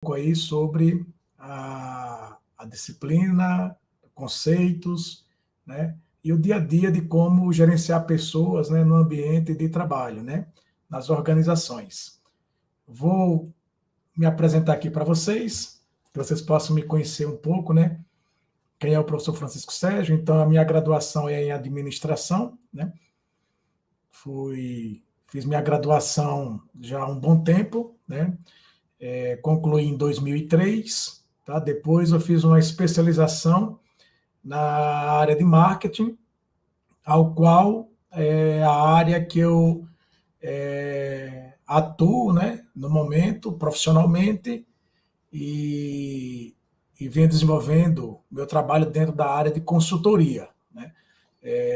aí sobre a disciplina, conceitos, né? E o dia a dia de como gerenciar pessoas, né, no ambiente de trabalho, né, nas organizações. Vou me apresentar aqui para vocês, que vocês possam me conhecer um pouco, né? Quem é o professor Francisco Sérgio? Então, a minha graduação é em administração, né? Fiz minha graduação já há um bom tempo, né? Concluí em 2003, tá? Depois eu fiz uma especialização na área de marketing, ao qual é a área que eu atuo, né, no momento, profissionalmente, e venho desenvolvendo meu trabalho dentro da área de consultoria, né?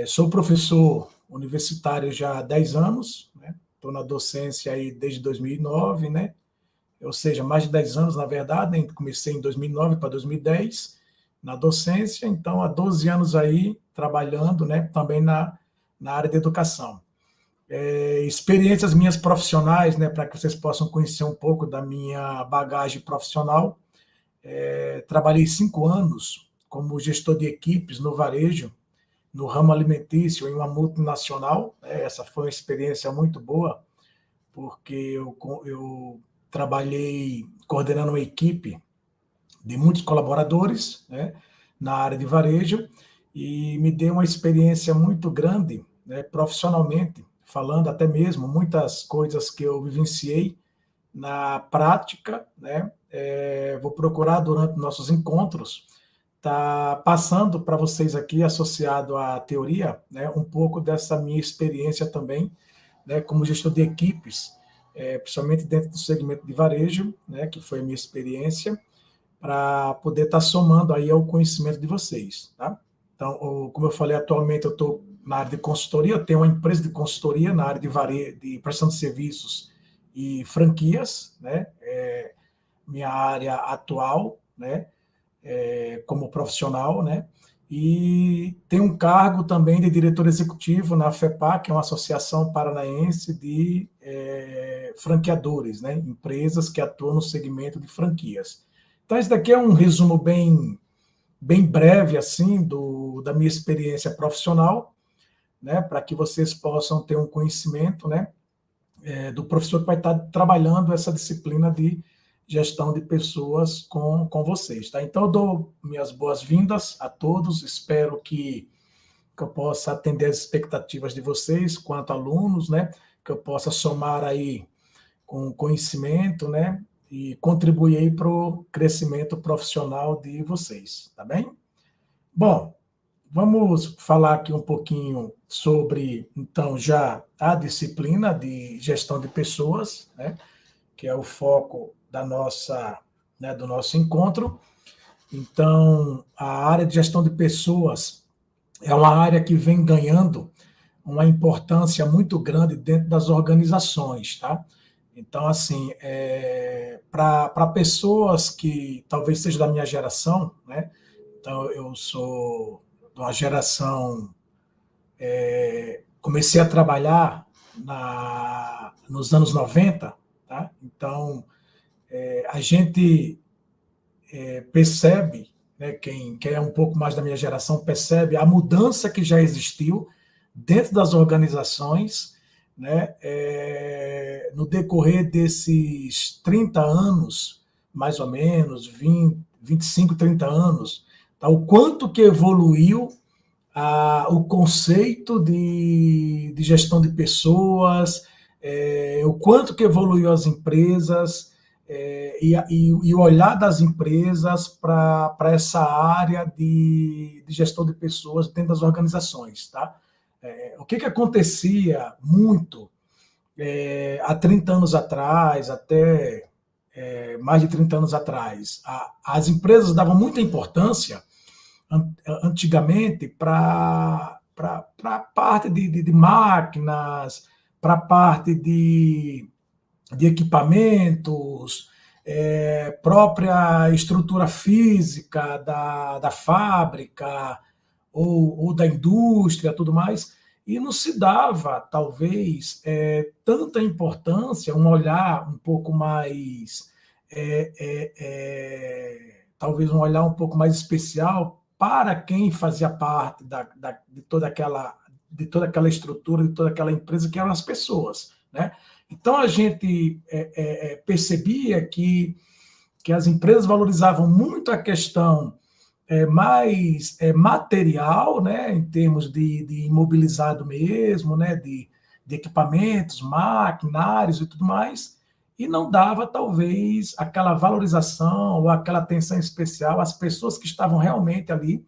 Sou professor universitário já há 10 anos, né? Estou na docência aí desde 2009, né? Ou seja, mais de 10 anos, na verdade, né? Comecei em 2009 para 2010 na docência, então há 12 anos aí trabalhando, né, também na área de educação. Experiências minhas profissionais, né, para que vocês possam conhecer um pouco da minha bagagem profissional. Trabalhei 5 anos como gestor de equipes no varejo, no ramo alimentício, em uma multinacional. Essa foi uma experiência muito boa, porque eu trabalhei coordenando uma equipe de muitos colaboradores, né, na área de varejo, e me deu uma experiência muito grande, né, profissionalmente, falando até mesmo muitas coisas que eu vivenciei na prática, né? Vou procurar durante nossos encontros tá passando para vocês aqui, associado à teoria, né, um pouco dessa minha experiência também, né, como gestor de equipes, principalmente dentro do segmento de varejo, né, que foi a minha experiência, para poder estar somando aí ao conhecimento de vocês, tá? Então, como eu falei, atualmente eu estou na área de consultoria, eu tenho uma empresa de consultoria na área de varejo, de prestação de serviços e franquias, né? Minha área atual, né? Como profissional, né? E tem um cargo também de diretor executivo na FEPAC, que é uma associação paranaense de franqueadores, né? Empresas que atuam no segmento de franquias. Então, esse daqui é um resumo bem breve, assim, da minha experiência profissional, né? Para que vocês possam ter um conhecimento, né? Do professor que vai estar trabalhando essa disciplina de gestão de pessoas com vocês, tá? Então, eu dou minhas boas-vindas a todos, espero que eu possa atender as expectativas de vocês, quanto alunos, né? Que eu possa somar aí com conhecimento, né? E contribuir aí para o crescimento profissional de vocês, tá bem? Bom, vamos falar aqui um pouquinho sobre, então, já a disciplina de gestão de pessoas, né? Que é o foco da nossa, né, do nosso encontro. Então, a área de gestão de pessoas é uma área que vem ganhando uma importância muito grande dentro das organizações, tá? Então, assim, para pessoas que talvez seja da minha geração, né? Então, eu sou de uma geração, comecei a trabalhar nos anos 90, tá? Então, a gente percebe, né, quem é um pouco mais da minha geração, percebe a mudança que já existiu dentro das organizações, né, no decorrer desses 30 anos, mais ou menos, 20, 25, 30 anos, tá, o quanto que evoluiu o conceito de gestão de pessoas, o quanto que evoluiu as empresas, e o olhar das empresas para essa área de gestão de pessoas dentro das organizações. Tá? O que acontecia muito há 30 anos atrás, até mais de 30 anos atrás? As empresas davam muita importância antigamente para a parte de máquinas, para a parte de equipamentos, própria estrutura física da fábrica ou da indústria, tudo mais, e não se dava, talvez, tanta importância, um olhar um pouco mais talvez um olhar um pouco mais especial para quem fazia parte de toda aquela estrutura, de toda aquela empresa, que eram as pessoas, né? Então, a gente percebia que as empresas valorizavam muito a questão mais material, né, em termos de imobilizado mesmo, né, de equipamentos, maquinários e tudo mais, e não dava, talvez, aquela valorização ou aquela atenção especial às pessoas que estavam realmente ali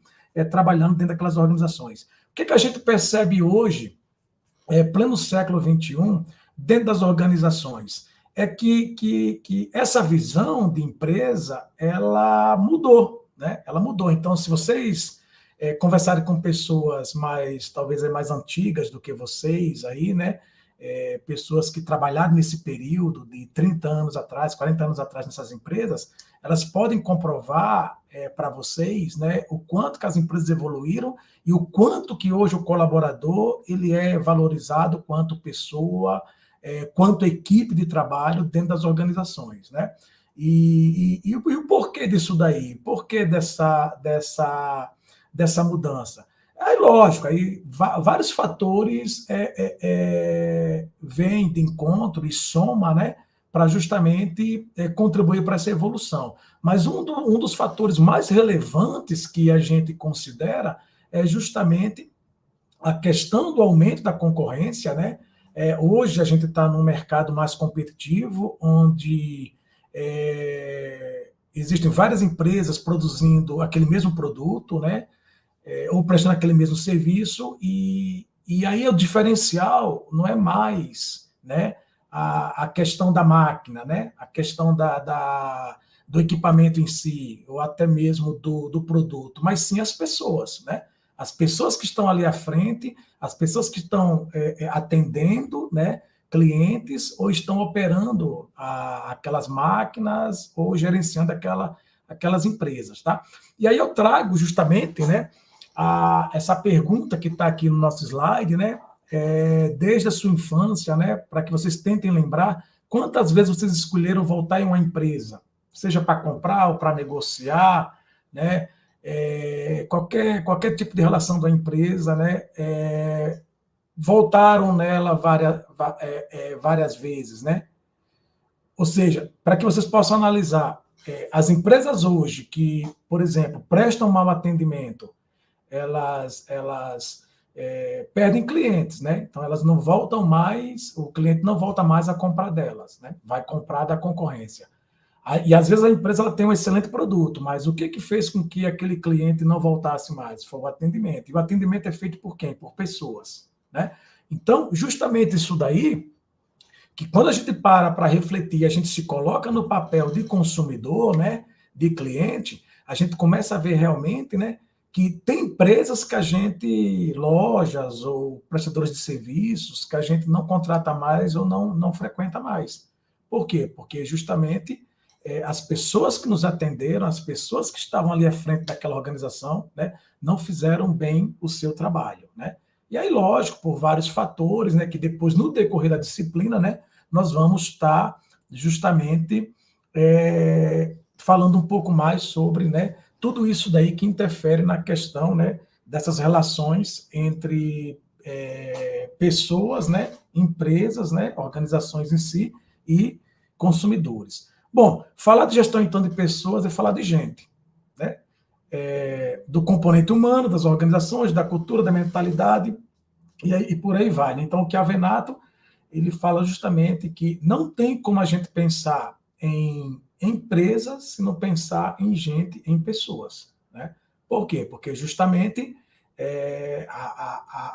trabalhando dentro daquelas organizações. O que a gente percebe hoje, pleno século XXI, dentro das organizações? É que essa visão de empresa, ela mudou, né? Ela mudou. Então, se vocês conversarem com pessoas talvez mais antigas do que vocês aí, né? Pessoas que trabalharam nesse período de 30 anos atrás, 40 anos atrás nessas empresas, elas podem comprovar para vocês, né, o quanto que as empresas evoluíram e o quanto que hoje o colaborador ele é valorizado quanto pessoa, quanto equipe de trabalho dentro das organizações, né? E o porquê disso daí? Por que dessa mudança? Lógico, aí vários fatores vêm de encontro e soma, né, para justamente contribuir para essa evolução. Mas um dos fatores mais relevantes que a gente considera é justamente a questão do aumento da concorrência, né? Hoje a gente está num mercado mais competitivo, onde existem várias empresas produzindo aquele mesmo produto, né? Ou prestando aquele mesmo serviço, e aí o diferencial não é mais, né, a questão da máquina, né, a questão do equipamento em si, ou até mesmo do produto, mas sim as pessoas, né? As pessoas que estão ali à frente, as pessoas que estão atendendo, né, clientes, ou estão operando aquelas máquinas, ou gerenciando aquelas empresas, tá? E aí eu trago justamente, né, essa pergunta que está aqui no nosso slide, né, desde a sua infância, né, para que vocês tentem lembrar quantas vezes vocês escolheram voltar em uma empresa, seja para comprar ou para negociar, né, qualquer tipo de relação da empresa, né, voltaram nela várias vezes, né? Ou seja, para que vocês possam analisar, as empresas hoje que, por exemplo, prestam mau atendimento, elas perdem clientes, né? Então, elas não voltam mais, o cliente não volta mais a comprar delas, né? Vai comprar da concorrência. E, às vezes, a empresa ela tem um excelente produto, mas o que fez com que aquele cliente não voltasse mais? Foi o atendimento. E o atendimento é feito por quem? Por pessoas, né? Então, justamente isso daí, que quando a gente para refletir, a gente se coloca no papel de consumidor, né, de cliente, a gente começa a ver realmente, né, que tem empresas que a gente, lojas ou prestadores de serviços, que a gente não contrata mais ou não frequenta mais. Por quê? Porque justamente as pessoas que nos atenderam, as pessoas que estavam ali à frente daquela organização, né, não fizeram bem o seu trabalho, né? E aí, lógico, por vários fatores, né, que depois, no decorrer da disciplina, né, nós vamos estar justamente falando um pouco mais sobre, né, tudo isso daí que interfere na questão, né, dessas relações entre pessoas, né, empresas, né, organizações em si e consumidores. Bom, falar de gestão, então, de pessoas é falar de gente, né? Do componente humano, das organizações, da cultura, da mentalidade, e por aí vai, né? Então, o Chiavenato, ele fala justamente que não tem como a gente pensar em empresas se não pensar em gente, em pessoas, né? Por quê? Porque justamente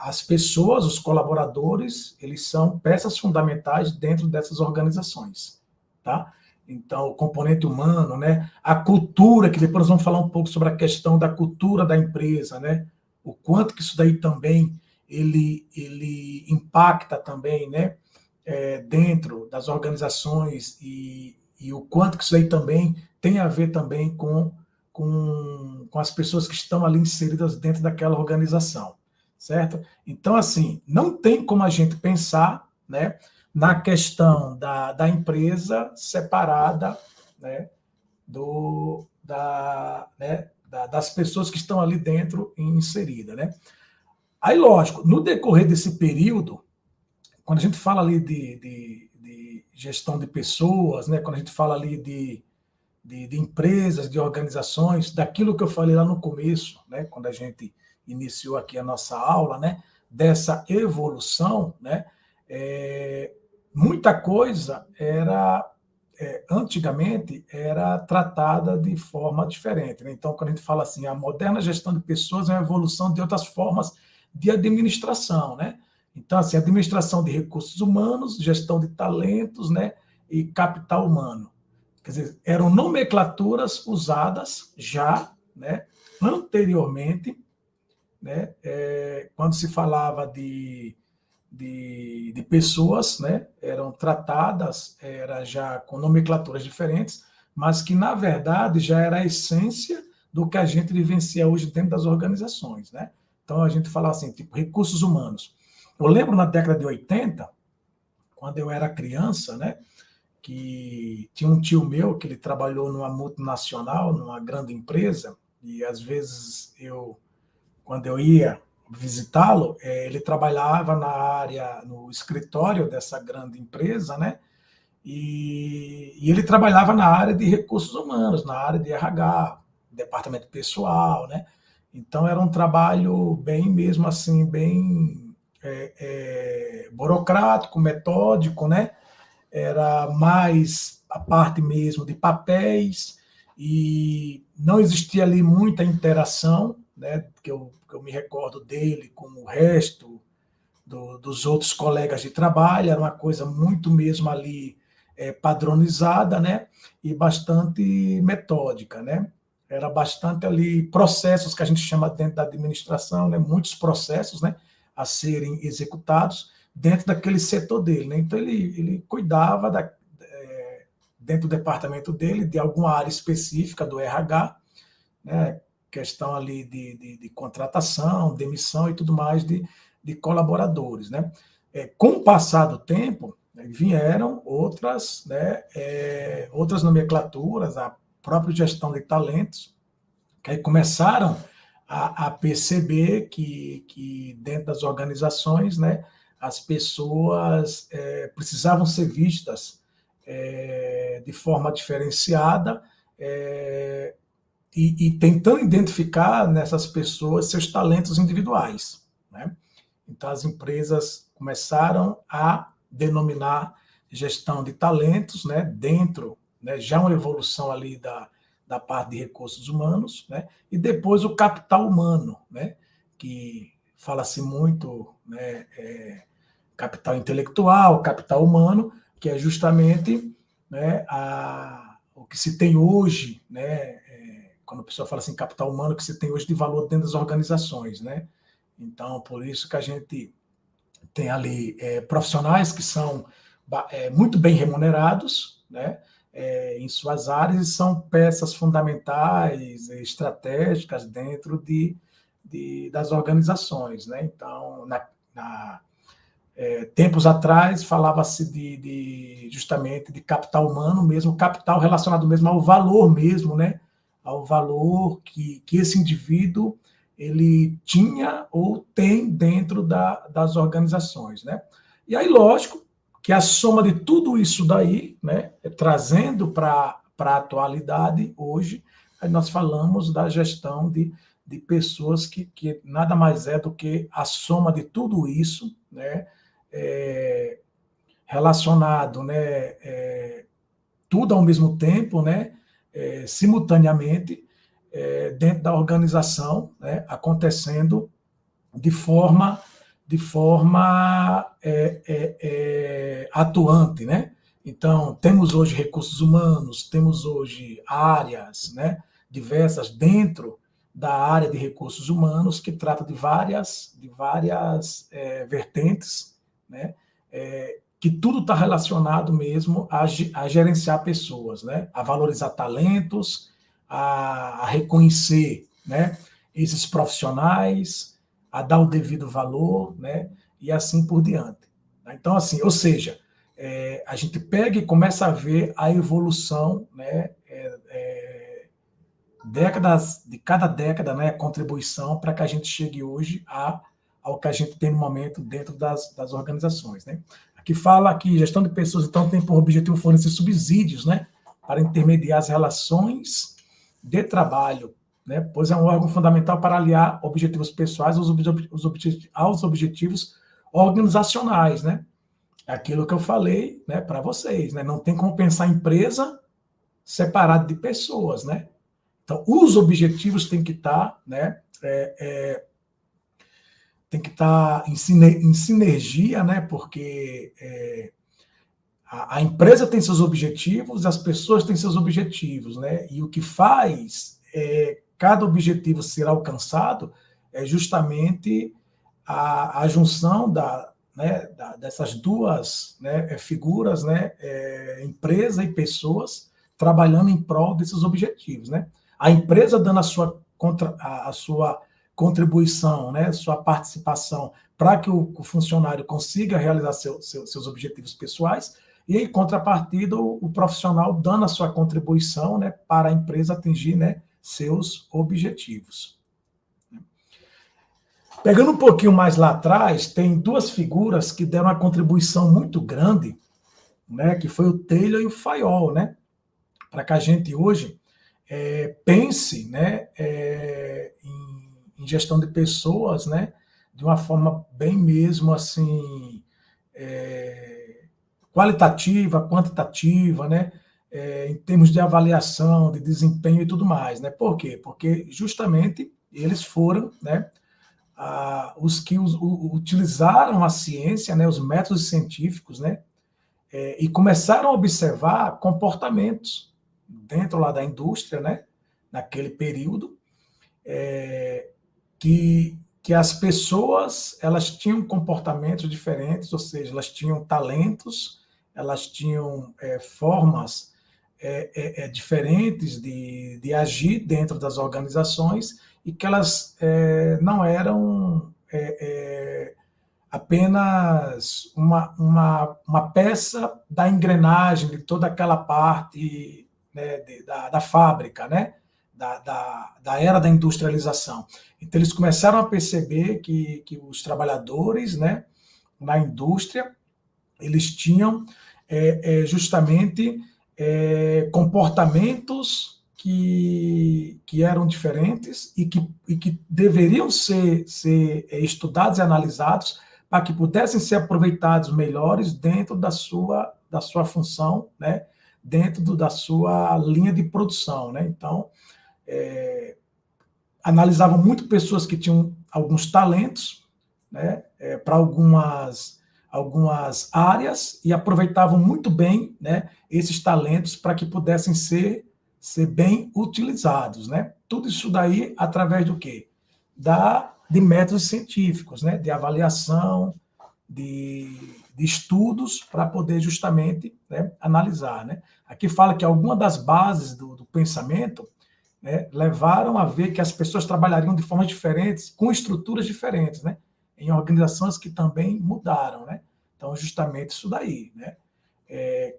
as pessoas, os colaboradores, eles são peças fundamentais dentro dessas organizações, tá? Então, o componente humano, né? A cultura, que depois nós vamos falar um pouco sobre a questão da cultura da empresa, né? O quanto que isso daí também ele impacta também, né? Dentro das organizações e o quanto que isso aí também tem a ver também com as pessoas que estão ali inseridas dentro daquela organização, certo? Então, assim, não tem como a gente pensar, né, na questão da empresa separada, né, das pessoas que estão ali dentro inseridas, né? Aí, lógico, no decorrer desse período, quando a gente fala ali de gestão de pessoas, né, quando a gente fala ali de empresas, de organizações, daquilo que eu falei lá no começo, né, quando a gente iniciou aqui a nossa aula, né, dessa evolução, né, muita coisa antigamente era tratada de forma diferente, né? Então, quando a gente fala assim, a moderna gestão de pessoas é uma evolução de outras formas de administração, né? Então, assim, administração de recursos humanos, gestão de talentos, né, e capital humano. Quer dizer, eram nomenclaturas usadas já, né, anteriormente, né, quando se falava de pessoas, né, eram tratadas, era já com nomenclaturas diferentes, mas que, na verdade, já era a essência do que a gente vivencia hoje dentro das organizações, né? Então, a gente fala assim, tipo, recursos humanos. Eu lembro na década de 80, quando eu era criança, né, que tinha um tio meu que ele trabalhou numa multinacional, numa grande empresa, e às vezes quando eu ia visitá-lo, ele trabalhava na área, no escritório dessa grande empresa, né? E ele trabalhava na área de recursos humanos, na área de RH, departamento pessoal, né? Então era um trabalho bem mesmo assim, bem burocrático, metódico, né? Era mais a parte mesmo de papéis e não existia ali muita interação, né, que eu me recordo dele com o resto dos outros colegas de trabalho, era uma coisa muito mesmo ali padronizada, né, e bastante metódica, né, era bastante ali processos que a gente chama dentro da administração, né, muitos processos, né, a serem executados dentro daquele setor dele, né, então ele cuidava dentro do departamento dele de alguma área específica do RH, né, questão ali de contratação, demissão e tudo mais de colaboradores, né. Com o passar do tempo, né, vieram outras, né, outras nomenclaturas, a própria gestão de talentos, que aí começaram a perceber que dentro das organizações, né, as pessoas precisavam ser vistas de forma diferenciada, e tentando identificar nessas pessoas seus talentos individuais, né? Então, as empresas começaram a denominar gestão de talentos, né, dentro, né, já uma evolução ali da parte de recursos humanos, né, e depois o capital humano, né, que fala-se muito, né, capital intelectual, capital humano, que é justamente, né, o que se tem hoje, né, quando a pessoa fala assim capital humano, que se tem hoje de valor dentro das organizações, né? Então, por isso que a gente tem ali profissionais que são muito bem remunerados, né, em suas áreas, e são peças fundamentais, estratégicas dentro das organizações, né? Então, tempos atrás falava-se justamente de capital humano mesmo, capital relacionado mesmo ao valor mesmo, né? Ao valor que esse indivíduo ele tinha ou tem dentro das organizações, né? E aí, lógico, que a soma de tudo isso daí, né, trazendo para a atualidade hoje, aí nós falamos da gestão de pessoas que nada mais é do que a soma de tudo isso, né, relacionado, né, tudo ao mesmo tempo, né, simultaneamente, dentro da organização, né, acontecendo de forma atuante, né? Então, temos hoje recursos humanos, temos hoje áreas, né, diversas dentro da área de recursos humanos que trata de várias vertentes, né, que tudo está relacionado mesmo a gerenciar pessoas, né, a valorizar talentos, a reconhecer, né, esses profissionais, a dar o devido valor, né, e assim por diante. Então, assim, ou seja, a gente pega e começa a ver a evolução, né, de cada década, né, a contribuição para que a gente chegue hoje ao que a gente tem no momento dentro das organizações, né? Aqui fala que gestão de pessoas, então, tem por objetivo fornecer subsídios, né, para intermediar as relações de trabalho, né, pois é um órgão fundamental para aliar objetivos pessoais aos objetivos organizacionais, né? Aquilo que eu falei, né, para vocês, né? Não tem como pensar empresa separado de pessoas, né? Então, os objetivos têm que estar, né, tem que estar em sinergia, né, porque a empresa tem seus objetivos, as pessoas têm seus objetivos, né, e o que faz cada objetivo ser alcançado é justamente a junção dessas duas, né, figuras, né, empresa e pessoas, trabalhando em prol desses objetivos, né? A empresa dando a sua contribuição, né, sua participação para que o funcionário consiga realizar seus objetivos pessoais, e em contrapartida o profissional dando a sua contribuição, né, para a empresa atingir, né, seus objetivos. Pegando um pouquinho mais lá atrás, tem duas figuras que deram uma contribuição muito grande, né, que foi o Taylor e o Fayol, né, para que a gente hoje pense, né, em gestão de pessoas, né, de uma forma bem mesmo assim, qualitativa, quantitativa, né, em termos de avaliação, de desempenho e tudo mais, né? Por quê? Porque justamente eles foram, né, os que utilizaram a ciência, né, os métodos científicos, né, e começaram a observar comportamentos dentro lá da indústria, né, naquele período, que as pessoas elas tinham comportamentos diferentes, ou seja, elas tinham talentos, elas tinham formas diferentes de agir dentro das organizações e que elas não eram apenas uma peça da engrenagem de toda aquela parte, né, da fábrica, né, da era da industrialização. Então, eles começaram a perceber que os trabalhadores, né, na indústria, eles tinham justamente comportamentos que eram diferentes e que deveriam ser estudados e analisados para que pudessem ser aproveitados melhores dentro da sua função, né, dentro da sua linha de produção, né? Então, analisavam muito pessoas que tinham alguns talentos, né, para algumas áreas e aproveitavam muito bem, né, esses talentos para que pudessem ser bem utilizados, né? Tudo isso daí através do quê? De métodos científicos, né, de avaliação, de estudos para poder justamente, né, analisar, né? Aqui fala que alguma das bases do pensamento, né, levaram a ver que as pessoas trabalhariam de formas diferentes, com estruturas diferentes, né, em organizações que também mudaram, né? Então, justamente isso daí, né?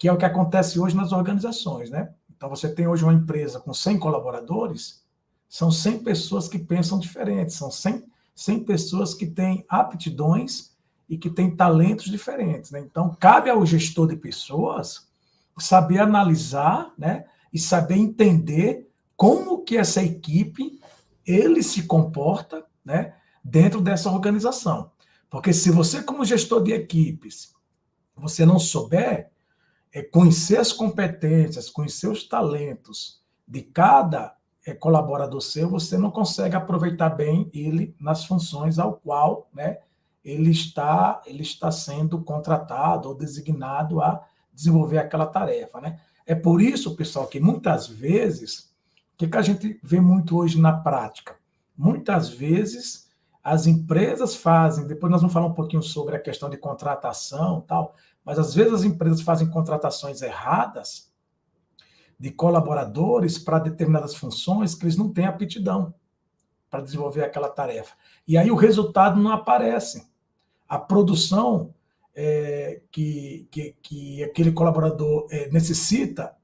Que é o que acontece hoje nas organizações, né? Então, você tem hoje uma empresa com 100 colaboradores, são 100 pessoas que pensam diferentes, são 100 pessoas que têm aptidões e que têm talentos diferentes, né? Então, cabe ao gestor de pessoas saber analisar, né, e saber entender como que essa equipe, ele se comporta, né, dentro dessa organização. Porque se você, como gestor de equipes, você não souber conhecer as competências, conhecer os talentos de cada colaborador seu, você não consegue aproveitar bem ele nas funções ao qual, né, ele está sendo contratado ou designado a desenvolver aquela tarefa, né? É por isso, pessoal, que muitas vezes, o que a gente vê muito hoje na prática? Muitas vezes as empresas fazem, depois nós vamos falar um pouquinho sobre a questão de contratação e tal, mas às vezes as empresas fazem contratações erradas de colaboradores para determinadas funções que eles não têm aptidão para desenvolver aquela tarefa. E aí o resultado não aparece. A produção que aquele colaborador necessita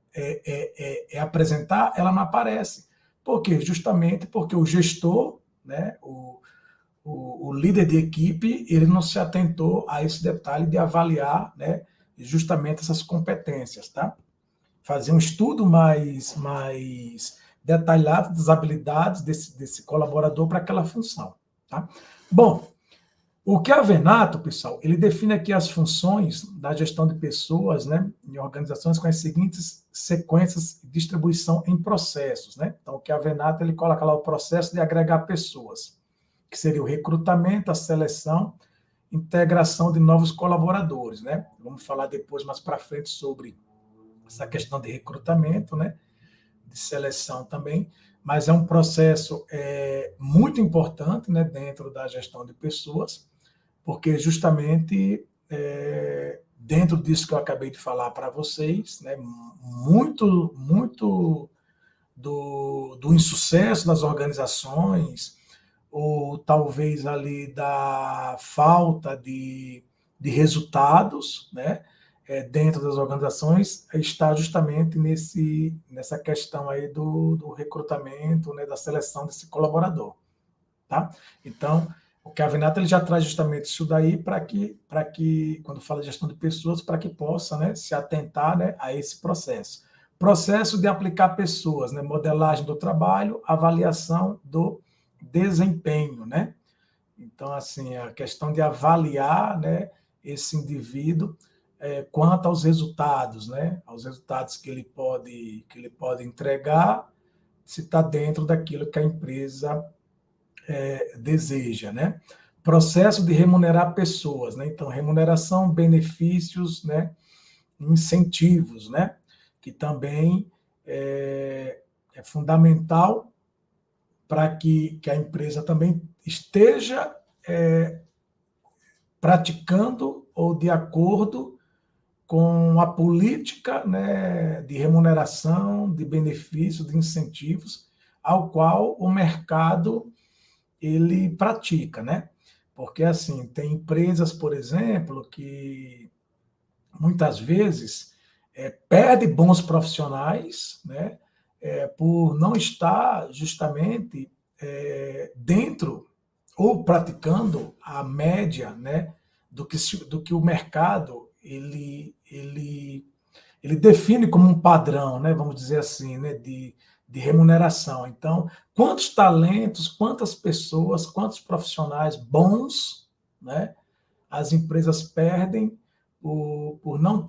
apresentar, ela não aparece. Por quê? Justamente porque o gestor, né, o líder de equipe, ele não se atentou a esse detalhe de avaliar, né, justamente essas competências, tá? Fazer um estudo mais detalhado das habilidades desse colaborador para aquela função, tá? Bom, o que a Venato, pessoal, ele define aqui as funções da gestão de pessoas, né, em organizações com as seguintes sequências de distribuição em processos, né? Então, o que a Venato, ele coloca lá o processo de agregar pessoas, que seria o recrutamento, a seleção, integração de novos colaboradores, né? Vamos falar depois, mais para frente, sobre essa questão de recrutamento, né? De seleção também, mas é um processo muito importante, né, dentro da gestão de pessoas, porque justamente dentro disso que eu acabei de falar para vocês, né, muito do insucesso das organizações, ou talvez ali da falta de resultados, né, dentro das organizações, está justamente nessa questão aí do recrutamento, né, da seleção desse colaborador, tá? Então, o Chiavenato, ele já traz justamente isso daí para que, quando fala de gestão de pessoas, para que possa, né, se atentar, né, a esse processo. Processo de aplicar pessoas, né, modelagem do trabalho, avaliação do desempenho, né? Então, assim, a questão de avaliar, né, esse indivíduo quanto aos resultados, né? Aos resultados que ele pode entregar, se está dentro daquilo que a empresa deseja, né? Processo de remunerar pessoas, né? Então, remuneração, benefícios, né? Incentivos, né? Que também é fundamental para que a empresa também esteja praticando ou de acordo com a política, né, de remuneração, de benefícios, de incentivos, ao qual o mercado ele pratica, né? Porque, assim, tem empresas, por exemplo, que muitas vezes perde bons profissionais, né? Por não estar justamente dentro ou praticando a média, né? Do que o mercado ele define como um padrão, né? Vamos dizer assim, né? De remuneração. Então, quantos talentos, quantas pessoas, quantos profissionais bons, né, as empresas perdem por não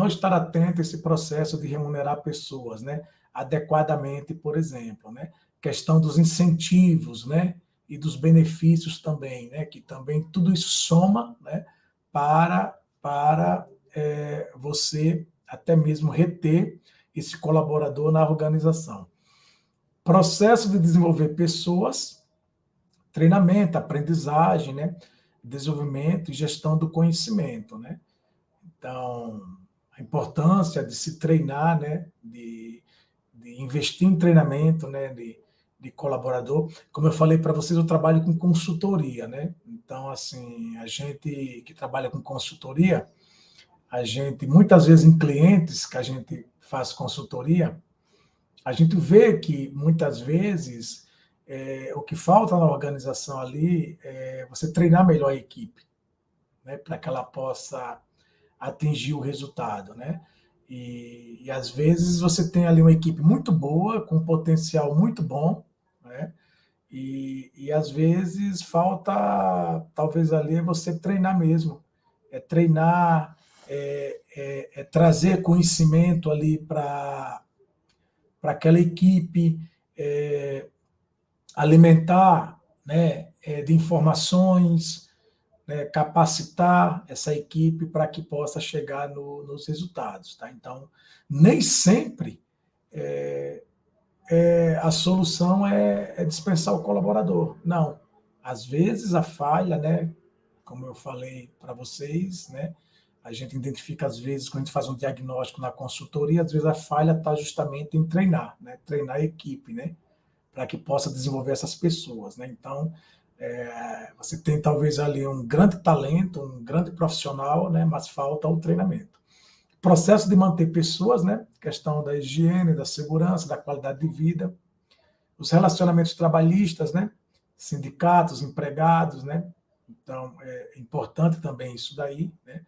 estar atento a esse processo de remunerar pessoas, né, adequadamente, por exemplo, né? Questão dos incentivos, né, e dos benefícios também, né, que também tudo isso soma, né, para você até mesmo reter esse colaborador na organização. Processo de desenvolver pessoas, treinamento, aprendizagem, né? Desenvolvimento e gestão do conhecimento, né? Então, a importância de se treinar, né? De investir em treinamento, né? De colaborador. Como eu falei para vocês, eu trabalho com consultoria, né? Então, assim, a gente que trabalha com consultoria, a gente, muitas vezes em clientes que a gente faz consultoria, a gente vê que, muitas vezes, o que falta na organização ali é você treinar melhor a equipe, né, para que ela possa atingir o resultado, né? E às vezes você tem ali uma equipe muito boa, com um potencial muito bom, né? E às vezes falta, talvez ali, você treinar mesmo, treinar, trazer conhecimento ali para aquela equipe, alimentar, né, de informações, né, capacitar essa equipe para que possa chegar nos resultados. Tá? Então, nem sempre a solução é dispensar o colaborador. Não. Às vezes a falha, né, como eu falei para vocês, né, a gente identifica, às vezes, quando a gente faz um diagnóstico na consultoria, às vezes a falha está justamente em treinar, né? Treinar a equipe, né? Para que possa desenvolver essas pessoas, né? Então, Você tem talvez ali um grande talento, um grande profissional, né, mas falta o treinamento. Processo de manter pessoas, né, questão da higiene, da segurança, da qualidade de vida, os relacionamentos trabalhistas, né, sindicatos, empregados, né, então é importante também isso daí, né,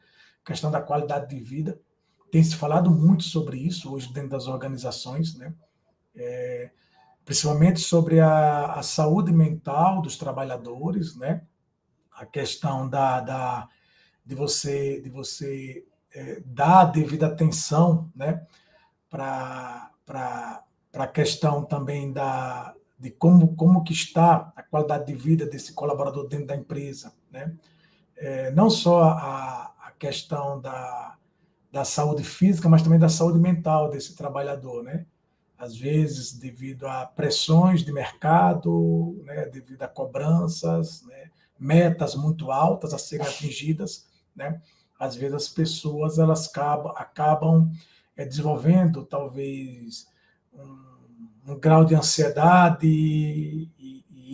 questão da qualidade de vida, tem se falado muito sobre isso hoje dentro das organizações, né, principalmente sobre a saúde mental dos trabalhadores, né, a questão de você dar a devida atenção, né, para a questão também de como que está a qualidade de vida desse colaborador dentro da empresa, né? Não só a questão da saúde física, mas também da saúde mental desse trabalhador, né? Às vezes, devido a pressões de mercado, né, devido a cobranças, né, metas muito altas a serem atingidas, né, às vezes as pessoas elas acabam desenvolvendo talvez um grau de ansiedade e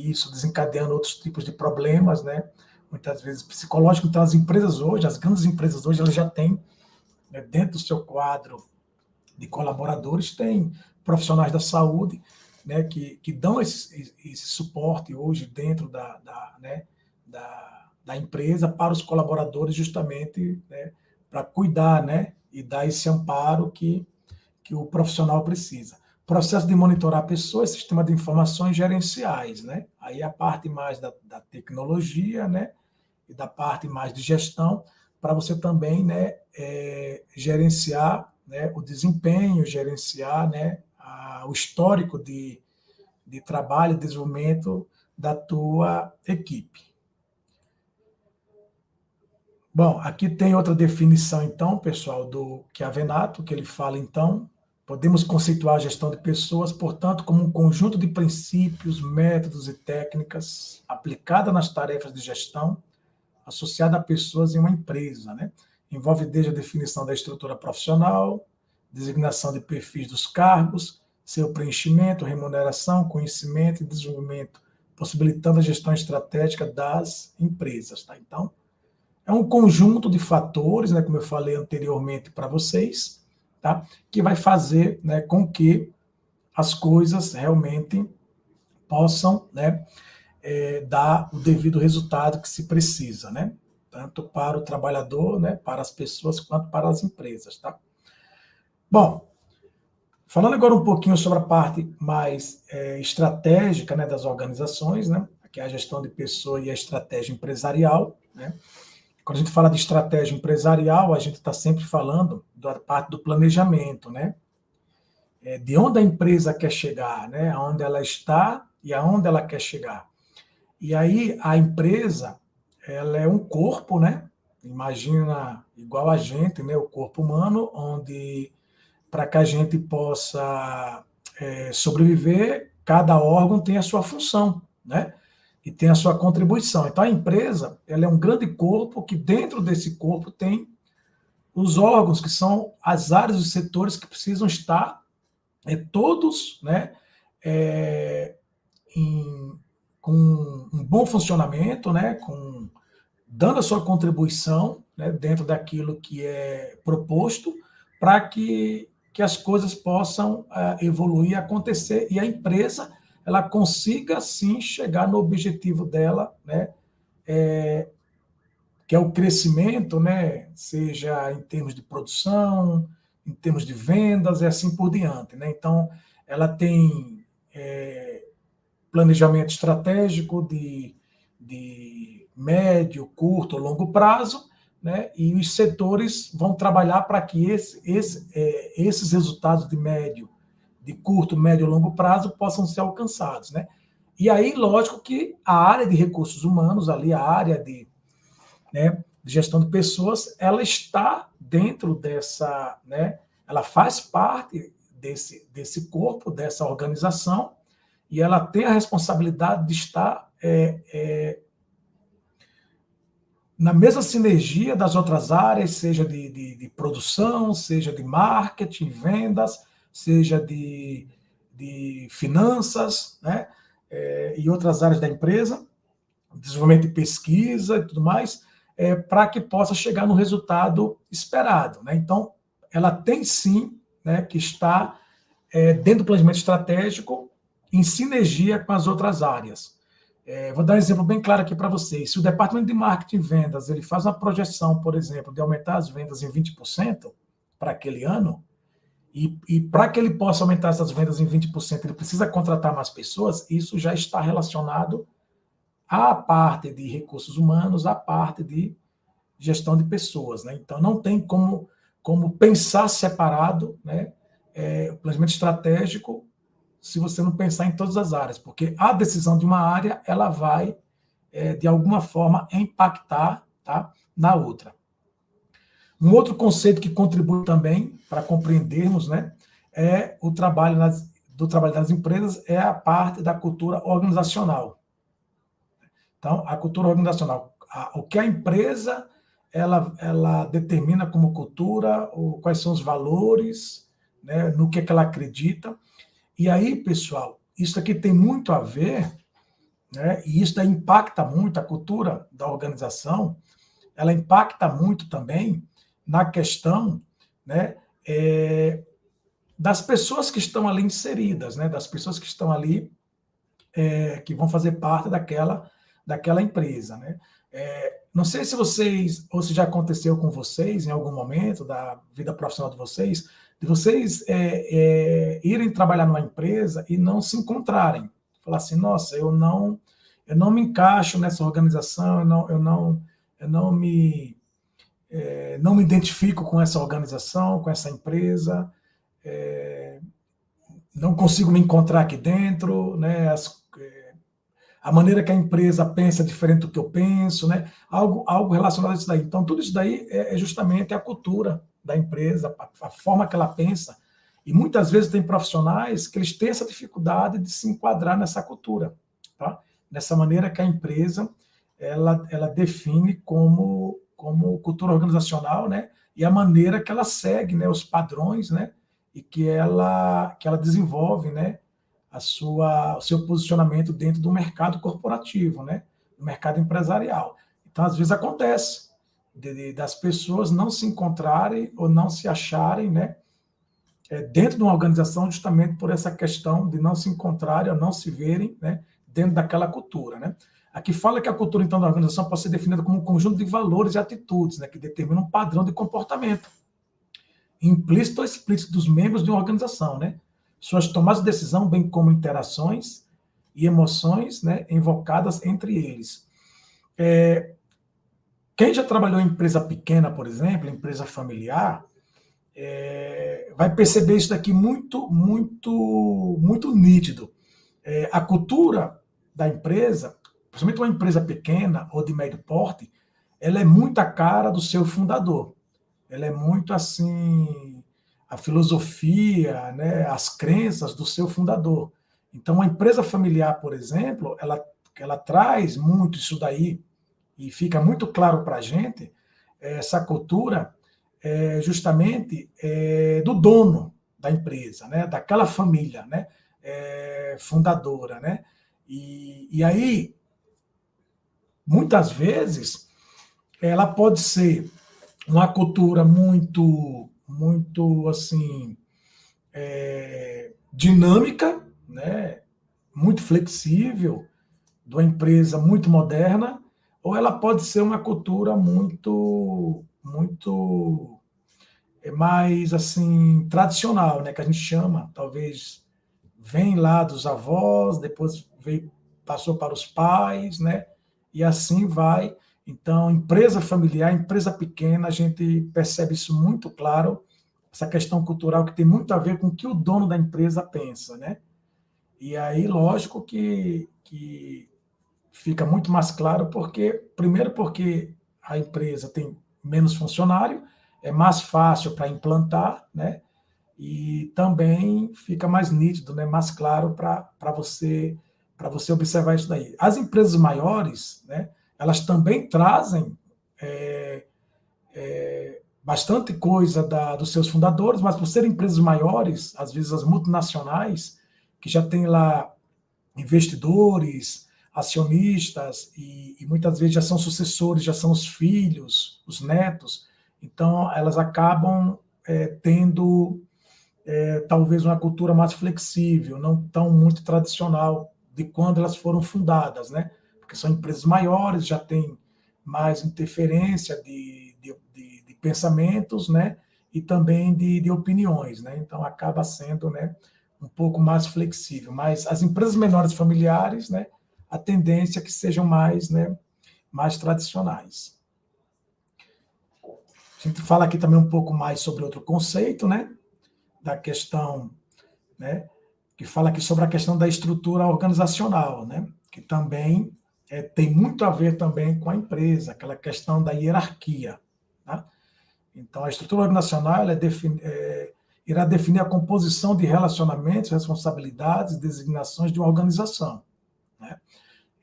isso desencadeando outros tipos de problemas, né, muitas vezes psicológicos. Então, as empresas hoje, as grandes empresas hoje, elas já têm, né, dentro do seu quadro de colaboradores, tem profissionais da saúde, né, que dão esse suporte hoje dentro né, da empresa para os colaboradores, justamente, né, para cuidar, né, e dar esse amparo que o profissional precisa. Processo de monitorar pessoas, sistema de informações gerenciais, né? Aí a parte mais da tecnologia, né, e da parte mais de gestão, para você também, né, gerenciar, né, o desempenho, gerenciar, né, o histórico de trabalho e desenvolvimento da tua equipe. Bom, aqui tem outra definição, então, pessoal, do Chiavenato, que ele fala, então, podemos conceituar a gestão de pessoas, portanto, como um conjunto de princípios, métodos e técnicas aplicada nas tarefas de gestão associada a pessoas em uma empresa, né? Envolve desde a definição da estrutura profissional, designação de perfis dos cargos, seu preenchimento, remuneração, conhecimento e desenvolvimento, possibilitando a gestão estratégica das empresas, tá? Então, é um conjunto de fatores, né, como eu falei anteriormente para vocês, tá? Que vai fazer, né, com que as coisas realmente possam, né, dar o devido resultado que se precisa, né? Tanto para o trabalhador, né, para as pessoas, quanto para as empresas, tá? Bom, falando agora um pouquinho sobre a parte mais estratégica, né, das organizações, né, que é a gestão de pessoa e a estratégia empresarial, né? Quando a gente fala de estratégia empresarial, a gente está sempre falando da parte do planejamento, né? De onde a empresa quer chegar, né? Aonde ela está e aonde ela quer chegar. E aí a empresa, ela é um corpo, né? Imagina igual a gente, né? O corpo humano, onde para que a gente possa sobreviver, cada órgão tem a sua função, né? E tem a sua contribuição. Então a empresa, ela é um grande corpo que dentro desse corpo tem os órgãos que são as áreas, os setores que precisam estar todos, né? Em, com um bom funcionamento, né, dando a sua contribuição, né, dentro daquilo que é proposto, para que as coisas possam evoluir, acontecer, e a empresa ela consiga, sim, chegar no objetivo dela, né, que é o crescimento, né, seja em termos de produção, em termos de vendas, e assim por diante, né? Então, ela tem planejamento estratégico de médio, curto, longo prazo, né? E os setores vão trabalhar para que esses resultados de médio, de curto, médio e longo prazo possam ser alcançados, né? E aí, lógico que a área de recursos humanos, ali a área né, de gestão de pessoas, ela está dentro dessa, né? Ela faz parte desse corpo, dessa organização, e ela tem a responsabilidade de estar na mesma sinergia das outras áreas, seja de produção, seja de marketing, vendas, seja de finanças, né, e outras áreas da empresa, desenvolvimento de pesquisa e tudo mais, para que possa chegar no resultado esperado, né? Então, ela tem sim, né, que estar dentro do planejamento estratégico, em sinergia com as outras áreas. Vou dar um exemplo bem claro aqui para vocês. Se o departamento de marketing e vendas ele faz uma projeção, por exemplo, de aumentar as vendas em 20% para aquele ano, e para que ele possa aumentar essas vendas em 20%, ele precisa contratar mais pessoas, isso já está relacionado à parte de recursos humanos, à parte de gestão de pessoas, né? Então, não tem como pensar separado, né, o planejamento estratégico se você não pensar em todas as áreas, porque a decisão de uma área, ela vai, de alguma forma, impactar, tá, na outra. Um outro conceito que contribui também para compreendermos, né, o trabalho do trabalho das empresas é a parte da cultura organizacional. Então, a cultura organizacional, o que a empresa ela determina como cultura, quais são os valores, né, no que ela acredita. E aí, pessoal, isso aqui tem muito a ver, né, e isso daí impacta muito a cultura da organização, ela impacta muito também na questão, né, das pessoas que estão ali inseridas, né, das pessoas que estão ali, que vão fazer parte daquela empresa, né. Não sei se vocês, ou se já aconteceu com vocês em algum momento da vida profissional de vocês irem trabalhar numa empresa e não se encontrarem. Falar assim, nossa, eu não me encaixo nessa organização, eu não me identifico com essa organização, com essa empresa, não consigo me encontrar aqui dentro, né? A maneira que a empresa pensa é diferente do que eu penso, né? Algo relacionado a isso daí. Então, tudo isso daí é justamente a cultura da empresa, a forma que ela pensa. E muitas vezes tem profissionais que eles têm essa dificuldade de se enquadrar nessa cultura, tá? Nessa maneira que a empresa ela define como cultura organizacional, né? E a maneira que ela segue, né? Os padrões, né? E que ela desenvolve, né? O seu posicionamento dentro do mercado corporativo, né? Do mercado empresarial. Então, às vezes acontece das pessoas não se encontrarem ou não se acharem, né? Dentro de uma organização, justamente por essa questão de não se encontrarem ou não se verem, né? Dentro daquela cultura, né? Aqui fala que a cultura, então, da organização pode ser definida como um conjunto de valores e atitudes, né? Que determinam um padrão de comportamento implícito ou explícito dos membros de uma organização, né? Suas tomadas de decisão, bem como interações e emoções, né, invocadas entre eles. Quem já trabalhou em empresa pequena, por exemplo, empresa familiar, vai perceber isso daqui muito, muito, muito nítido. A cultura da empresa, principalmente uma empresa pequena ou de médio porte, ela é muito a cara do seu fundador. Ela é muito assim, a filosofia, né, as crenças do seu fundador. Então, uma empresa familiar, por exemplo, ela traz muito isso daí, e fica muito claro para a gente, essa cultura, justamente do dono da empresa, né, daquela família, né, fundadora. Né? E aí, muitas vezes, ela pode ser uma cultura muito, muito assim, dinâmica, né? Muito flexível, de uma empresa muito moderna, ou ela pode ser uma cultura muito, muito mais assim tradicional, né? Que a gente chama, talvez vem lá dos avós, depois passou para os pais, né? E assim vai. Então, empresa familiar, empresa pequena, a gente percebe isso muito claro, essa questão cultural que tem muito a ver com o que o dono da empresa pensa, né? E aí, lógico que fica muito mais claro, primeiro porque a empresa tem menos funcionário, é mais fácil para implantar, né? E também fica mais nítido, né? Mais claro para você observar isso daí. As empresas maiores, né? Elas também trazem bastante coisa dos seus fundadores, mas por serem empresas maiores, às vezes as multinacionais, que já têm lá investidores, acionistas e muitas vezes já são sucessores, já são os filhos, os netos. Então, elas acabam tendo talvez uma cultura mais flexível, não tão muito tradicional de quando elas foram fundadas, né? Porque são empresas maiores, já tem mais interferência de pensamentos, né? E também de opiniões, né? Então acaba sendo, né, um pouco mais flexível. Mas as empresas menores familiares, né, a tendência é que sejam mais, né, mais tradicionais. A gente fala aqui também um pouco mais sobre outro conceito, né, da questão, né, que fala aqui sobre a questão da estrutura organizacional, né, que também tem muito a ver também com a empresa, aquela questão da hierarquia, tá? Então, a estrutura organizacional ela irá definir a composição de relacionamentos, responsabilidades, designações de uma organização, né?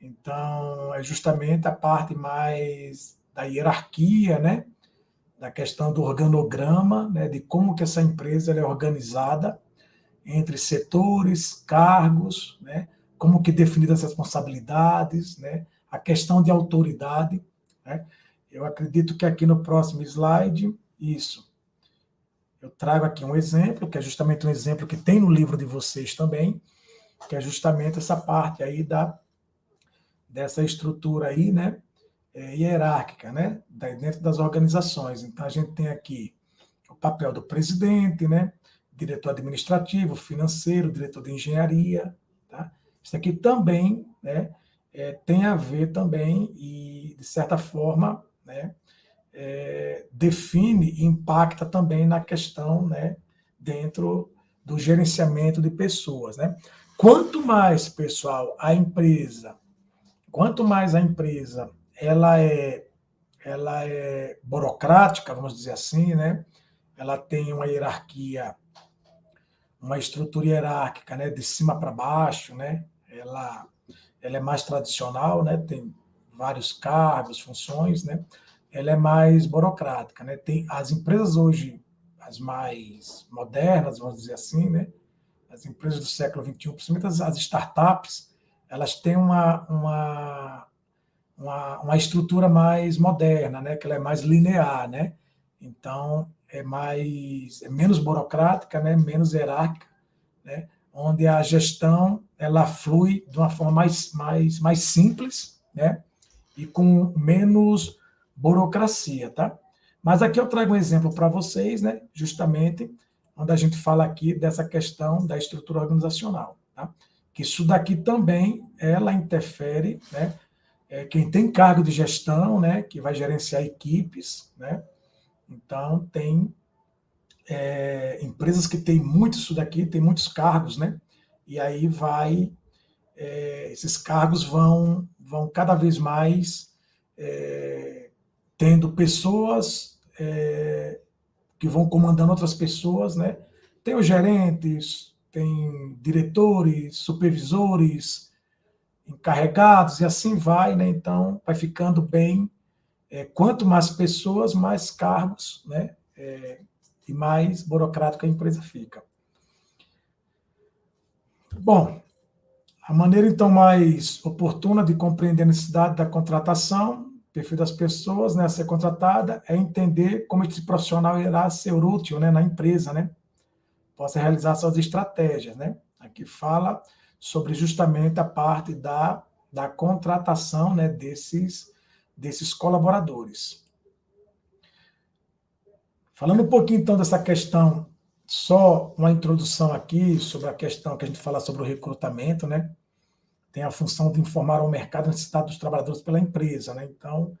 Então, é justamente a parte mais da hierarquia, né? Da questão do organograma, né? De como que essa empresa ela é organizada entre setores, cargos, né? Como que definidas as responsabilidades, né? A questão de autoridade, né? Eu acredito que aqui no próximo slide, isso. Eu trago aqui um exemplo, que é justamente um exemplo que tem no livro de vocês também, que é justamente essa parte aí dessa estrutura aí, né? Hierárquica, né? Dentro das organizações. Então, a gente tem aqui o papel do presidente, né? Diretor administrativo, financeiro, diretor de engenharia, tá? Isso aqui também, né? Tem a ver também e, de certa forma, né? Define e impacta também na questão, né? Dentro do gerenciamento de pessoas, né? Quanto mais, pessoal, quanto mais a empresa ela é burocrática, vamos dizer assim, né? Ela tem uma hierarquia, uma estrutura hierárquica, né? De cima para baixo, né? Ela é mais tradicional, né? Tem vários cargos, funções, né? Ela é mais burocrática, né? Tem as empresas hoje, as mais modernas, vamos dizer assim, né? As empresas do século XXI, principalmente as startups, elas têm uma estrutura mais moderna, né? Que ela é mais linear, né? Então, é menos burocrática, né? Menos hierárquica, né? Onde a gestão ela flui de uma forma mais simples, né? E com menos burocracia, tá? Mas aqui eu trago um exemplo para vocês, né? Justamente onde a gente fala aqui dessa questão da estrutura organizacional, tá? Que isso daqui também ela interfere, né? Quem tem cargo de gestão, né? Que vai gerenciar equipes, né? Então tem empresas que têm muito isso daqui, tem muitos cargos, né? E aí esses cargos vão cada vez mais tendo pessoas que vão comandando outras pessoas, né? Tem os gerentes, tem diretores, supervisores, encarregados, e assim vai, né? Então, vai ficando bem. Quanto mais pessoas, mais cargos, né? E mais burocrática a empresa fica. Bom, a maneira, então, mais oportuna de compreender a necessidade da contratação, perfil das pessoas, né, a ser contratada, é entender como esse profissional irá ser útil, né, na empresa, né? Possa realizar suas estratégias, né? Aqui fala sobre justamente a parte da contratação, né, desses colaboradores. Falando um pouquinho, então, dessa questão, só uma introdução aqui sobre a questão que a gente fala sobre o recrutamento, né? Tem a função de informar ao mercado a necessidade dos trabalhadores pela empresa, né? Então,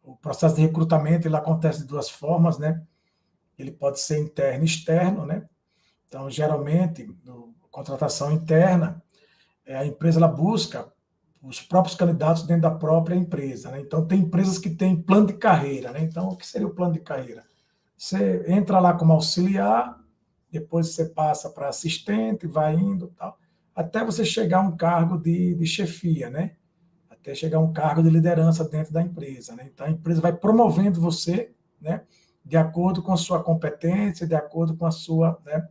o processo de recrutamento ele acontece de duas formas, né? Ele pode ser interno e externo, né? Então, geralmente, contratação interna, a empresa ela busca os próprios candidatos dentro da própria empresa, né? Então, tem empresas que têm plano de carreira, né? Então, o que seria o plano de carreira? Você entra lá como auxiliar, depois você passa para assistente, vai indo, tal, até você chegar a um cargo de chefia, né? Até chegar a um cargo de liderança dentro da empresa, né? Então, a empresa vai promovendo você, né? De acordo com a sua competência, de acordo com a sua, né?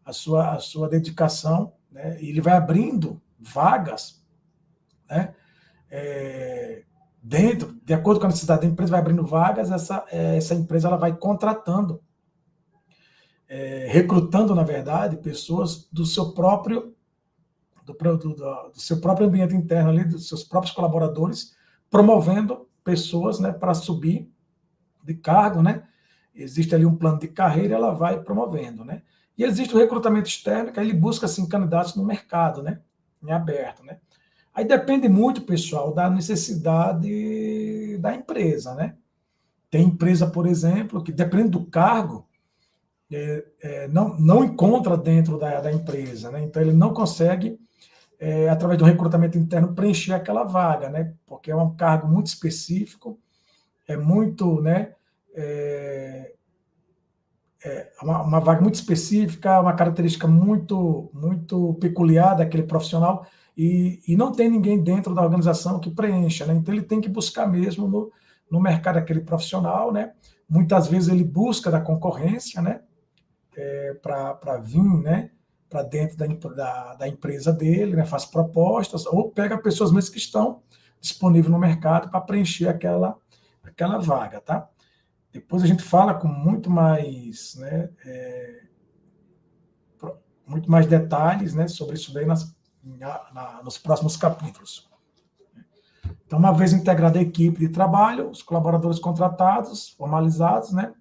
A sua dedicação, né? E ele vai abrindo vagas, né? dentro, de acordo com a necessidade da empresa, vai abrindo vagas, essa empresa ela vai contratando, recrutando, na verdade, pessoas do seu próprio do seu próprio ambiente interno ali, dos seus próprios colaboradores, promovendo pessoas, né, para subir de cargo, né? Existe ali um plano de carreira, ela vai promovendo, né? E existe o recrutamento externo, que aí ele busca assim candidatos no mercado, né? Em aberto, né? Aí depende muito, pessoal, da necessidade da empresa, né? Tem empresa, por exemplo, que dependendo do cargo, não encontra dentro da empresa, né? Então ele não consegue, através do recrutamento interno, preencher aquela vaga, né? Porque é um cargo muito específico, é muito, né? Uma vaga muito específica, uma característica muito peculiar daquele profissional, e não tem ninguém dentro da organização que preencha, né? Então ele tem que buscar mesmo no mercado aquele profissional, né? Muitas vezes ele busca da concorrência, né? Para vir, né? Para dentro da empresa dele, né? Faz propostas, ou pega pessoas mesmo que estão disponíveis no mercado para preencher aquela vaga, tá? Depois a gente fala com muito mais, né, muito mais detalhes, né, sobre isso daí nos próximos capítulos. Então, uma vez integrada a equipe de trabalho, os colaboradores contratados, formalizados, né,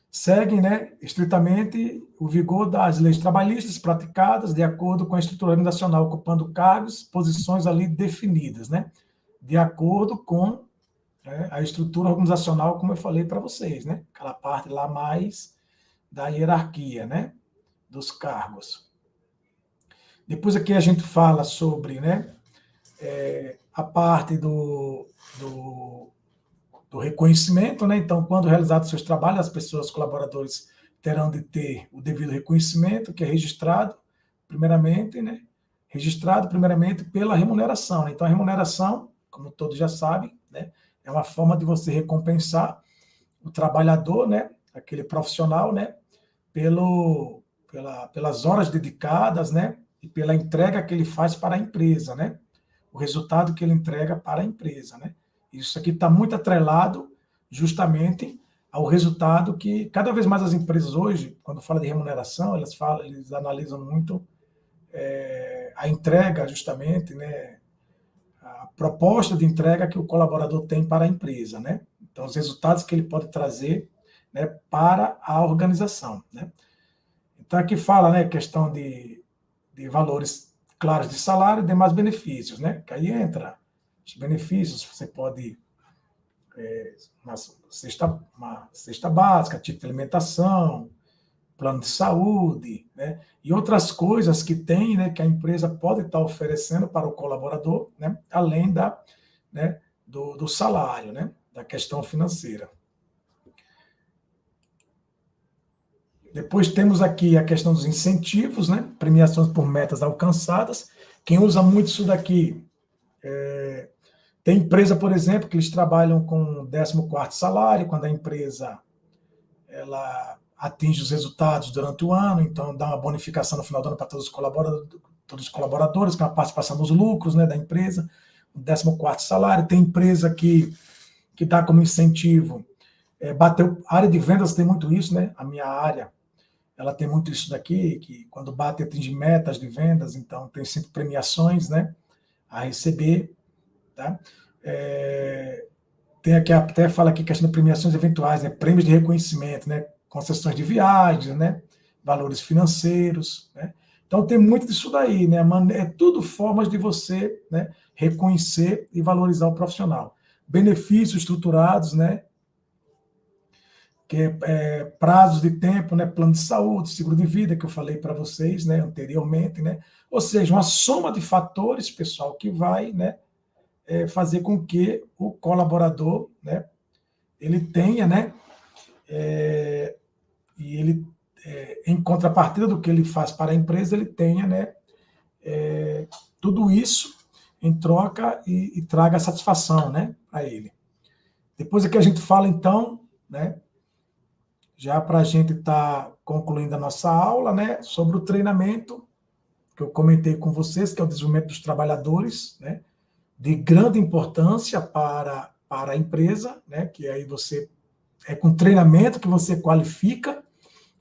seguem, né, estritamente o vigor das leis trabalhistas praticadas de acordo com a estrutura organizacional, ocupando cargos, posições ali definidas, né, de acordo com a estrutura organizacional, como eu falei para vocês, né? Aquela parte lá mais da hierarquia, né? Dos cargos. Depois aqui a gente fala sobre, né? A parte do reconhecimento, né? Então, quando realizados seus trabalhos, as pessoas, os colaboradores, terão de ter o devido reconhecimento, que é registrado, primeiramente, né? Registrado, primeiramente, pela remuneração. Então, a remuneração, como todos já sabem, né? É uma forma de você recompensar o trabalhador, né? Aquele profissional, né? Pelas horas dedicadas, né? E pela entrega que ele faz para a empresa, né? O resultado que ele entrega para a empresa, né? Isso aqui está muito atrelado justamente ao resultado que cada vez mais as empresas hoje, quando fala de remuneração, eles analisam muito a entrega justamente, né? A proposta de entrega que o colaborador tem para a empresa, né? Então, os resultados que ele pode trazer, né, para a organização, né? Então, aqui fala, né, questão de valores claros de salário e demais benefícios, né? Que aí entra os benefícios, você pode uma cesta básica, tipo de alimentação, plano de saúde, né? E outras coisas que tem, né, que a empresa pode estar oferecendo para o colaborador, né, além né, do salário, né, da questão financeira. Depois temos aqui a questão dos incentivos, né, premiações por metas alcançadas. Quem usa muito isso daqui, tem empresa, por exemplo, que eles trabalham com 14º salário, quando a empresa ela atinge os resultados durante o ano, então dá uma bonificação no final do ano para todos os colaboradores, com a participação dos lucros, né, da empresa, o 14º salário. Tem empresa que dá como incentivo, a área de vendas tem muito isso, né, a minha área, ela tem muito isso daqui, que quando bate, atinge metas de vendas, então tem sempre premiações, né, a receber, tá? Tem aqui, até fala aqui questão de premiações eventuais, né? Prêmios de reconhecimento, né? Concessões de viagens, né? Valores financeiros, né? Então tem muito disso daí, né? É tudo formas de você, né, reconhecer e valorizar o profissional. Benefícios estruturados, né? Que prazos de tempo, né? Plano de saúde, seguro de vida, que eu falei para vocês, né, anteriormente, né? Ou seja, uma soma de fatores, pessoal, que vai, né, fazer com que o colaborador, né, ele tenha, né, e ele, em contrapartida do que ele faz para a empresa, ele tenha, né, tudo isso em troca e traga satisfação, né, para ele. Depois aqui a gente fala, então, né, já para a gente estar concluindo a nossa aula, né, sobre o treinamento que eu comentei com vocês, que é o desenvolvimento dos trabalhadores, né, de grande importância para a empresa, né? Que aí você é com treinamento que você qualifica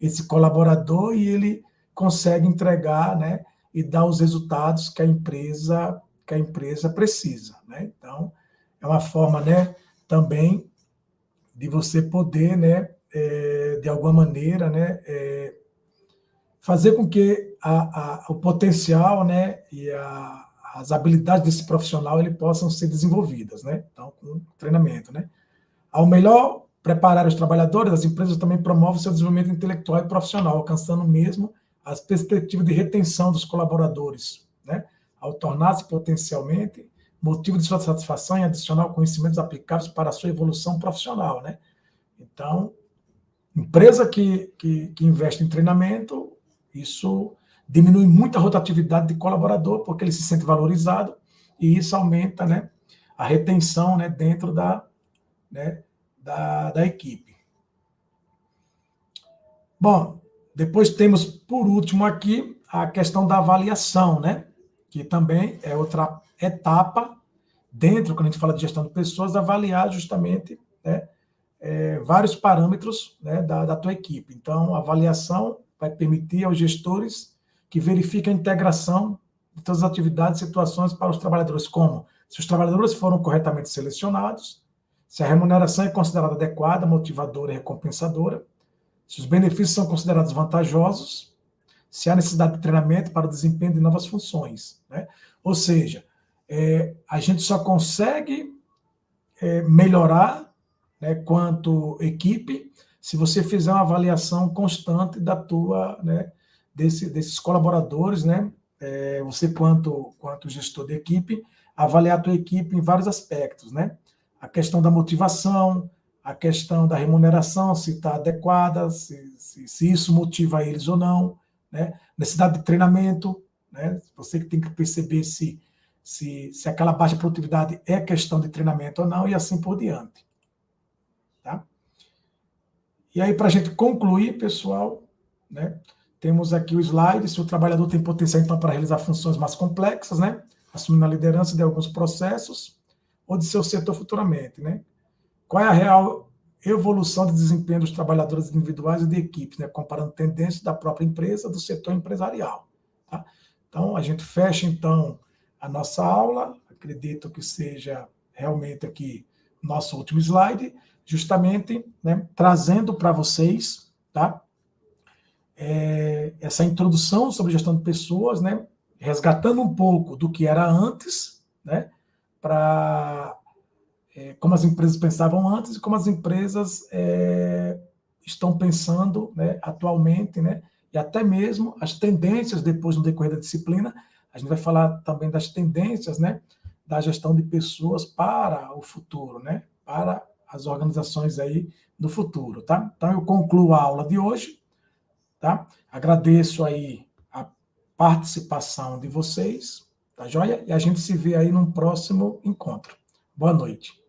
esse colaborador e ele consegue entregar, né? E dar os resultados que a empresa precisa, né? Então, é uma forma, né? Também de você poder, né? De alguma maneira, né? Fazer com que o potencial, né? E as habilidades desse profissional ele possam ser desenvolvidas, né? Então, com treinamento, né? Ao melhor preparar os trabalhadores, as empresas também promovem seu desenvolvimento intelectual e profissional, alcançando mesmo as perspectivas de retenção dos colaboradores, né? Ao tornar-se potencialmente motivo de sua satisfação e adicionar conhecimentos aplicáveis para a sua evolução profissional, né? Então, empresa que investe em treinamento, isso diminui muito a rotatividade de colaborador, porque ele se sente valorizado, e isso aumenta, né, a retenção, né, dentro né, da equipe. Bom, depois temos, por último aqui, a questão da avaliação, né, que também é outra etapa dentro, quando a gente fala de gestão de pessoas, avaliar justamente, né, vários parâmetros, né, da tua equipe. Então, a avaliação vai permitir aos gestores que verifiquem a integração de todas as atividades e situações para os trabalhadores, como se os trabalhadores foram corretamente selecionados, se a remuneração é considerada adequada, motivadora e recompensadora, se os benefícios são considerados vantajosos, se há necessidade de treinamento para o desempenho de novas funções, né? Ou seja, a gente só consegue melhorar, né, quanto equipe, se você fizer uma avaliação constante da tua, né, desses colaboradores, né, você quanto gestor de equipe, avaliar a tua equipe em vários aspectos, né? A questão da motivação, a questão da remuneração, se está adequada, se isso motiva eles ou não, né? Necessidade de treinamento, né? Você que tem que perceber se aquela baixa produtividade é questão de treinamento ou não, e assim por diante. Tá? E aí, para a gente concluir, pessoal, né, temos aqui o slide, se o trabalhador tem potencial, então, para realizar funções mais complexas, né, assumindo a liderança de alguns processos, ou de seu setor futuramente, né? Qual é a real evolução de desempenho dos trabalhadores individuais e de equipes, né, comparando tendências da própria empresa, do setor empresarial. Tá? Então, a gente fecha, então, a nossa aula, acredito que seja realmente aqui nosso último slide, justamente, né, trazendo para vocês, tá, essa introdução sobre gestão de pessoas, né, resgatando um pouco do que era antes, né, para como as empresas pensavam antes e como as empresas estão pensando, né, atualmente, né, e até mesmo as tendências depois no decorrer da disciplina. A gente vai falar também das tendências, né, da gestão de pessoas para o futuro, né, para as organizações aí do futuro, tá? Então, eu concluo a aula de hoje, tá? Agradeço aí a participação de vocês, tá joia? E a gente se vê aí num próximo encontro. Boa noite.